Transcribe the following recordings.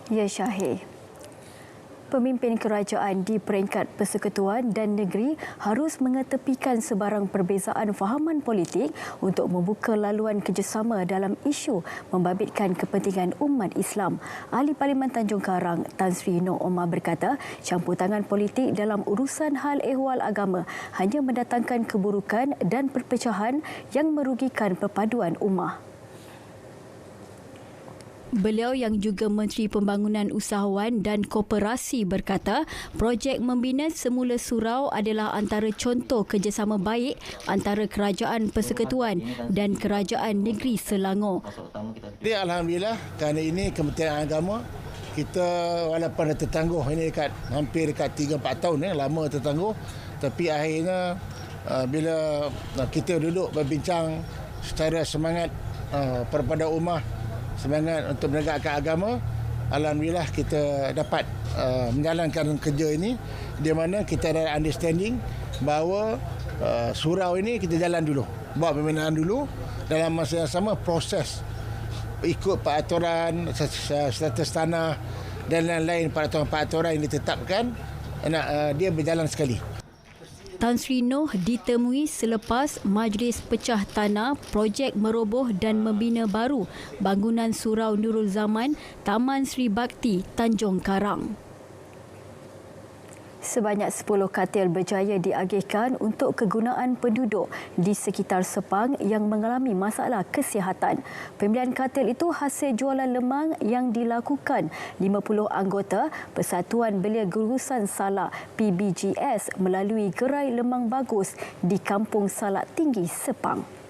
Ya, Syahir. Pemimpin kerajaan di peringkat persekutuan dan negeri harus mengetepikan sebarang perbezaan fahaman politik untuk membuka laluan kerjasama dalam isu membabitkan kepentingan umat Islam. Ahli Parlimen Tanjung Karang, Tan Sri Noh Omar berkata, campur tangan politik dalam urusan hal ehwal agama hanya mendatangkan keburukan dan perpecahan yang merugikan perpaduan ummah. Beliau yang juga Menteri Pembangunan Usahawan dan Koperasi berkata, projek membina semula surau adalah antara contoh kerjasama baik antara Kerajaan Persekutuan dan Kerajaan Negeri Selangor. Jadi alhamdulillah kerana ini Kementerian Agama kita walaupun dah tertangguh ini hampir dekat 3-4 tahun lama tertangguh, tapi akhirnya bila kita duduk berbincang secara semangat perpada ummah, semangat untuk menegakkan agama, alhamdulillah kita dapat menjalankan kerja ini di mana kita ada understanding bahawa surau ini kita jalan dulu, buat pembinaan dulu, dalam masa yang sama proses ikut peraturan status tanah dan lain-lain peraturan yang ditetapkan dia berjalan sekali. Tan Sri Noh ditemui selepas Majlis Pecah Tanah projek meroboh dan membina baru bangunan Surau Nurul Zaman Taman Sri Bakti Tanjung Karang. Sebanyak 10 katil berjaya diagihkan untuk kegunaan penduduk di sekitar Sepang yang mengalami masalah kesihatan. Pembelian katil itu hasil jualan lemang yang dilakukan 50 anggota Persatuan Belia Gurusan Salak PBGS melalui gerai lemang bagus di Kampung Salak Tinggi, Sepang.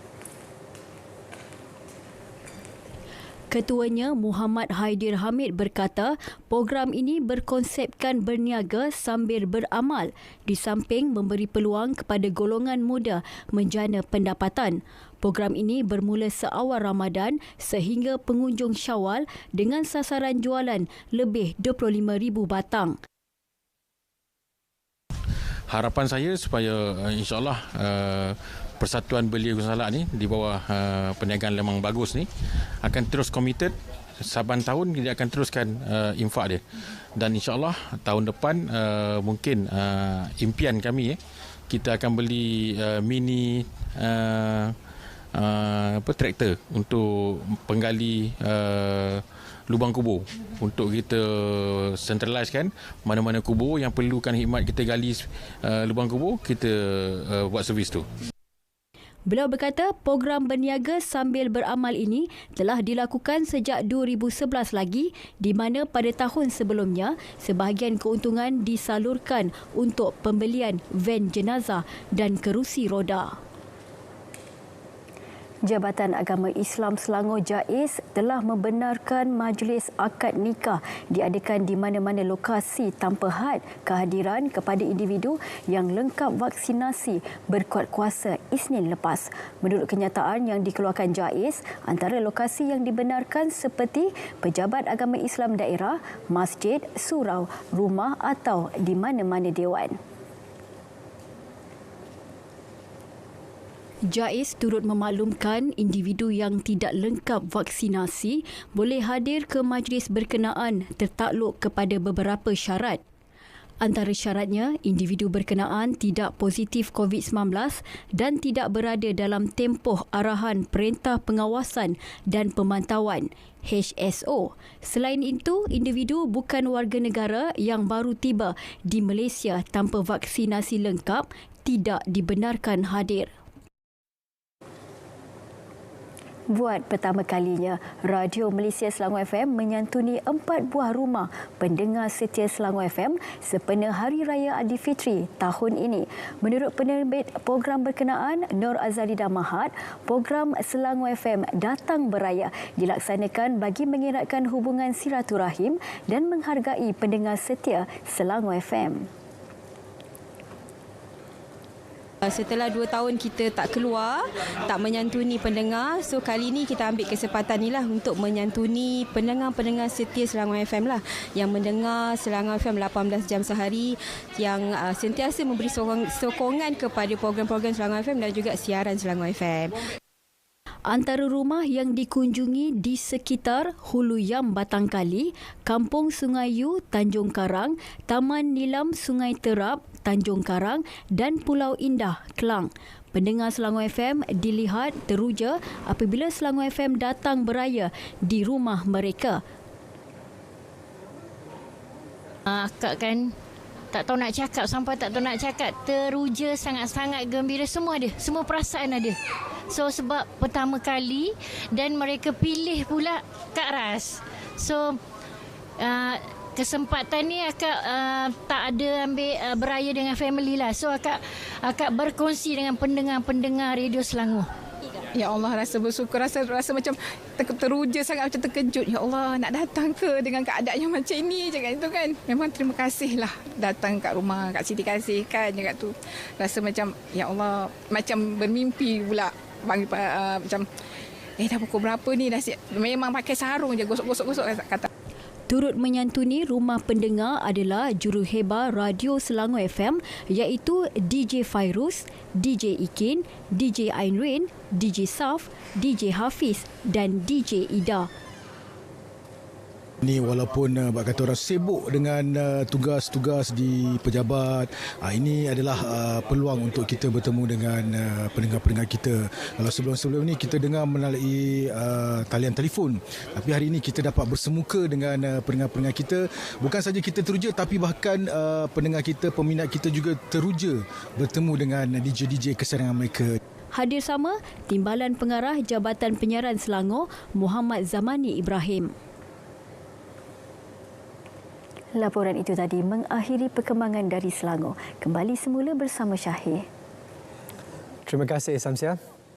Ketuanya Muhammad Haidir Hamid berkata, program ini berkonsepkan berniaga sambil beramal di samping memberi peluang kepada golongan muda menjana pendapatan. Program ini bermula seawal Ramadan sehingga penghujung Syawal dengan sasaran jualan lebih 25,000 batang. Harapan saya supaya insyaAllah Persatuan Belia Gurusan Salak ni di bawah perniagaan lemang bagus ni akan terus committed. Saban tahun dia akan teruskan infak dia, dan insyaAllah tahun depan mungkin impian kami kita akan beli mini traktor untuk penggali lubang kubur untuk kita centralize kan mana-mana kubur yang perlukan khidmat kita gali lubang kubur, kita buat servis tu. Beliau berkata program berniaga sambil beramal ini telah dilakukan sejak 2011 lagi, di mana pada tahun sebelumnya sebahagian keuntungan disalurkan untuk pembelian van jenazah dan kerusi roda. Jabatan Agama Islam Selangor JAIS telah membenarkan majlis akad nikah diadakan di mana-mana lokasi tanpa had kehadiran kepada individu yang lengkap vaksinasi berkuat kuasa Isnin lepas. Menurut kenyataan yang dikeluarkan JAIS, antara lokasi yang dibenarkan seperti pejabat agama Islam daerah, masjid, surau, rumah atau di mana-mana dewan. JAIS turut memaklumkan individu yang tidak lengkap vaksinasi boleh hadir ke majlis berkenaan tertakluk kepada beberapa syarat. Antara syaratnya, individu berkenaan tidak positif COVID-19 dan tidak berada dalam tempoh arahan Perintah Pengawasan dan Pemantauan HSO. Selain itu, individu bukan warga negara yang baru tiba di Malaysia tanpa vaksinasi lengkap tidak dibenarkan hadir. Buat pertama kalinya, Radio Malaysia Selangor FM menyantuni 4 buah rumah pendengar setia Selangor FM sempena Hari Raya Aidilfitri tahun ini. Menurut penerbit program berkenaan, Nur Azali Damahat, program Selangor FM Datang Beraya dilaksanakan bagi mengeratkan hubungan silaturahim dan menghargai pendengar setia Selangor FM. Setelah 2 tahun kita tak keluar, tak menyantuni pendengar, so kali ni kita ambil kesempatan ni lah untuk menyantuni pendengar-pendengar setia Selangor FM lah, yang mendengar Selangor FM 18 jam sehari, yang sentiasa memberi sokongan kepada program-program Selangor FM dan juga siaran Selangor FM. Antara rumah yang dikunjungi di sekitar Hulu Yam Batangkali, Kampung Sungai Yu, Tanjung Karang, Taman Nilam Sungai Terap, Tanjung Karang dan Pulau Indah, Klang. Pendengar Selangor FM dilihat teruja apabila Selangor FM datang beraya di rumah mereka. Akak kan tak tahu nak cakap, sampai tak tahu nak cakap. Teruja, sangat-sangat gembira, semua ada, semua perasaan ada. So sebab pertama kali dan mereka pilih pula Kak Ras. So kesempatan ni akak tak ada ambil beraya dengan family lah. So akak berkongsi dengan pendengar-pendengar Radio Selangor. Ya Allah, rasa bersyukur, rasa macam teruja sangat, macam terkejut. Ya Allah, nak datang ke dengan keadaan yang macam ini, cakap itu kan. Memang terima kasih lah datang kat rumah Kak Siti Kasih kan, cakap tu. Rasa macam, ya Allah, macam bermimpi pula. Macam, dah pukul berapa ni, dah siap. Memang pakai sarung je, gosok-gosok kata. Turut menyantuni rumah pendengar adalah juruhebah Radio Selangor FM iaitu DJ Fairuz, DJ Ikin, DJ Ainrin, DJ Saf, DJ Hafiz dan DJ Ida. Ni walaupun kata orang sibuk dengan tugas-tugas di pejabat, ini adalah peluang untuk kita bertemu dengan pendengar-pendengar kita. Kalau sebelum-sebelum ni kita dengar melalui talian telefon, tapi hari ini kita dapat bersemuka dengan pendengar-pendengar kita. Bukan saja kita teruja, tapi bahkan pendengar kita, peminat kita juga teruja bertemu dengan DJ-DJ kesayangan mereka. Hadir sama Timbalan Pengarah Jabatan Penyiaran Selangor, Muhammad Zamani Ibrahim. Laporan itu tadi mengakhiri perkembangan dari Selangor. Kembali semula bersama Syahir. Terima kasih, Samsia.